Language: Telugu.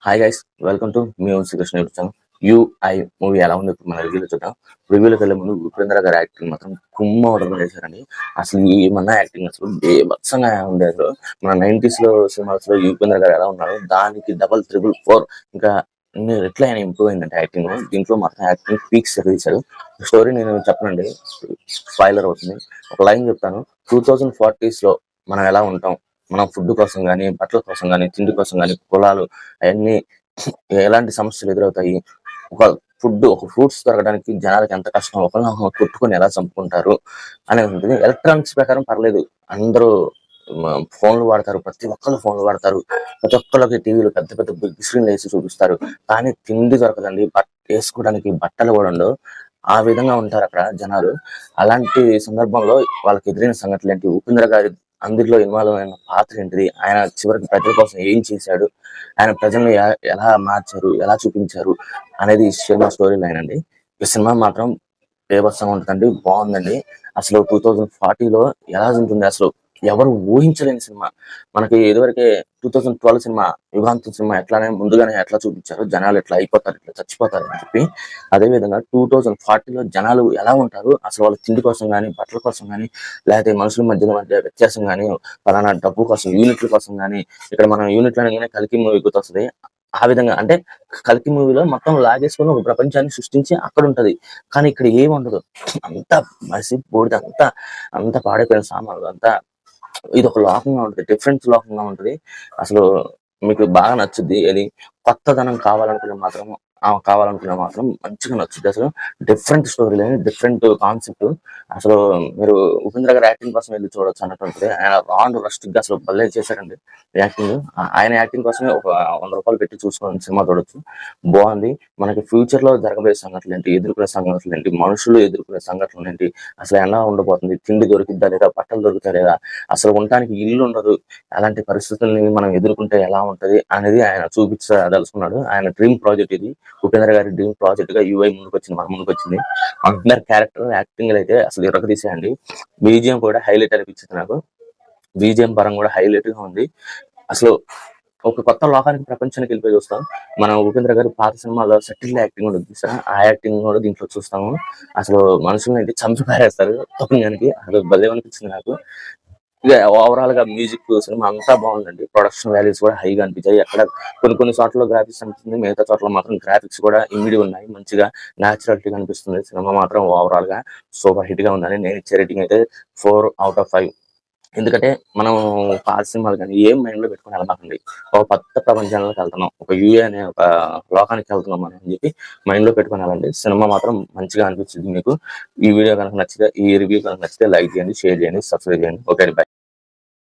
హాయ్ గైస్, వెల్కమ్ టు మీ own Srikrishna YouTube channel. UI movie ఎలా ఉంది ఇప్పుడు మన రివ్యూలో చూద్దాం. రివ్యూలోకి వెళ్ళే ముందు ఉపేంద్ర గారి యాక్టింగ్ మాత్రం కుమ్మవడం చేశారండి. అసలు ఏమన్నా యాక్టింగ్ అసలు బేభత్సంగా ఉంది. అసలు మన 90s లో సినిమాస్ లో ఉపేంద్ర గారు ఎలా ఉన్నారు దానికి డబల్ త్రిబుల్ ఫోర్ ఇంకా ఎట్లా ఆయన ఇంప్రూవ్ అయిందంటే యాక్టింగ్ దీంట్లో మాత్రం యాక్టింగ్ పీక్స్ తీశారు. స్టోరీ నేను చెప్పనండి, స్పాయిలర్ అవుతుంది. ఒక లైన్ చెప్తాను. 2040s లో మనం ఎలా ఉంటాం, మనం ఫుడ్ కోసం కానీ, బట్టల కోసం కానీ, తిండి కోసం కానీ, పొలాలు అవన్నీ ఎలాంటి సమస్యలు ఎదురవుతాయి, ఒక ఫ్రూట్స్ దొరకడానికి జనాలకి ఎంత కష్టం, ఒకరిని కొట్టుకొని ఎలా చంపుకుంటారు అనేది ఉంటుంది. ఎలక్ట్రానిక్స్ ప్రకారం పర్లేదు, అందరూ ఫోన్లు వాడతారు, ప్రతి ఒక్కళ్ళు ఫోన్లు వాడతారు, ప్రతి ఒక్కళ్ళకి టీవీలు పెద్ద పెద్ద బిగ్ స్క్రీన్లు వేసి చూపిస్తారు. కానీ తిండి దొరకదండి, వేసుకోవడానికి బట్టలు కూడా ఉండవు. ఆ విధంగా ఉంటారు అక్కడ జనాలు. అలాంటి సందర్భంలో వాళ్ళకి ఎదురైన సంఘటనలు ఏంటి, ఉపేంద్ర గారి అందులో ఇన్వాల్వ్ అయిన పాత్ర ఏంటిది, ఆయన చివరికి ప్రజల కోసం ఏం చేశాడు, ఆయన ప్రజలను ఎలా మార్చారు, ఎలా చూపించారు అనేది ఈ సినిమా స్టోరీ లైన్ అండి. ఈ సినిమా మాత్రం బేభత్సంగా ఉంటుందండి, బాగుందండి. అసలు 2040లో ఎలా ఉంటుంది అసలు ఎవరు ఊహించలేని సినిమా. మనకి ఇదివరకే 2012 సినిమా యుగాంతం సినిమా ఎట్లానే ముందుగానే ఎట్లా చూపించారు, జనాలు ఎట్లా అయిపోతారు, ఎట్లా చచ్చిపోతారు అని చెప్పి, అదే విధంగా 2040లో జనాలు ఎలా ఉంటారు, అసలు వాళ్ళ తిండి కోసం కానీ, బట్టల కోసం కానీ, లేకపోతే మనుషుల మధ్య వ్యత్యాసం కానీ, ఫలానా డబ్బు కోసం, యూనిట్ల కోసం కానీ, ఇక్కడ మనం యూనిట్లనే కల్కి మూవీ గుర్తొస్తుంది. ఆ విధంగా అంటే కల్కి మూవీలో మొత్తం లాగేసుకుని ఒక ప్రపంచాన్ని సృష్టించి అక్కడ ఉంటది. కానీ ఇక్కడ ఏముండదు, అంతా మసి బూడిద, అంత పాడైపోయిన సామాన్లు అంతా. ఇది ఒక లోకంగా ఉంటుంది, డిఫరెంట్ లోకంగా ఉంటుంది. అసలు మీకు బాగా నచ్చుద్ది. అది కొత్తదనం కావాలనుకునే మాత్రం మంచిగా నచ్చుద్ది. అసలు different story line, different concept. అసలు మీరు ఉపేంద్ర గారి యాక్టింగ్ కోసం వెళ్ళి చూడొచ్చు అన్నట్టు ఉంటుంది. ఆయన రాండ్ రస్టిక్ గా అసలు భలే చేశారండి యాక్టింగ్. ఆయన యాక్టింగ్ కోసమే ఒక 100 రూపాయలు పెట్టి చూసుకొని సినిమా చూడొచ్చు, బాగుంది. మనకి ఫ్యూచర్ లో జరగబోయే సంఘటనలు ఏంటి, ఎదుర్కొనే సంఘటనలు ఏంటి, మనుషులు ఎదుర్కొనే సంఘటనలు ఏంటి, అసలు ఎలా ఉండబోతుంది, తిండి దొరికిద్దా లేదా, బట్టలు దొరుకుతా లేదా, అసలు ఉండటానికి ఇల్లు ఉండదు, అలాంటి పరిస్థితుల్ని మనం ఎదుర్కొంటే ఎలా ఉంటది అనేది ఆయన చూపించదలుచుకున్నాడు. ఆయన డ్రీమ్ ప్రాజెక్ట్ ఇది. ఉపేంద్ర గారి డ్రీమ్ ప్రాజెక్ట్ గా యూఐ మన ముందుకు వచ్చింది. అందరి క్యారెక్టర్ యాక్టింగ్ అయితే అసలు ఇరగదీసేయండి. బీజిఎం కూడా హైలైట్ అనిపించింది నాకు. బీజిఎం పరంగా కూడా హైలైట్ గా ఉంది. అసలు ఒక కొత్త లోకానికి, ప్రపంచానికి వెళ్ళిపోయి చూస్తాం. మనం ఉపేంద్ర గారి పాత సినిమాలో సెటిల్ యాక్టింగ్ కూడా చూస్తాం, ఆ యాక్టింగ్ కూడా దీంట్లో చూస్తాము. అసలు మనుషులను అయితే చంపి పారేస్తారు తొక్కడానికి. అసలు భలే అనిపించింది నాకు. ఇక ఓవరాల్ గా మ్యూజిక్, సినిమా అంతా బాగుందండి. ప్రొడక్షన్ వాల్యూస్ కూడా హైగా అనిపించాయి. అక్కడ కొన్ని చోట్ల గ్రాఫిక్స్ అనిపిస్తుంది, మిగతా చోట్ల మాత్రం గ్రాఫిక్స్ కూడా ఇమిడి ఉన్నాయి, మంచిగా న్యాచురాలిటీ అనిపిస్తుంది. సినిమా మాత్రం ఓవరాల్ గా సూపర్ హిట్ గా ఉందని నేను ఇచ్చే రేటింగ్ అయితే 4/5. ఎందుకంటే మనం పాత సినిమాలు కానీ ఏం మైండ్ లో పెట్టుకుని వెళ్ళమాకండి. ఒక కొత్త ప్రపంచంలోకి వెళ్తున్నాం, ఒక యూఏ అనే ఒక లోకానికి వెళ్తున్నాం మనం అని చెప్పి మైండ్ లో పెట్టుకుని వెళ్ళండి. సినిమా మాత్రం మంచిగా అనిపించింది మీకు. ఈ వీడియో కనుక నచ్చితే, ఈ రివ్యూ కనుక నచ్చితే లైక్ చేయండి, షేర్ చేయండి, సబ్స్క్రైబ్ చేయండి. Okay, by.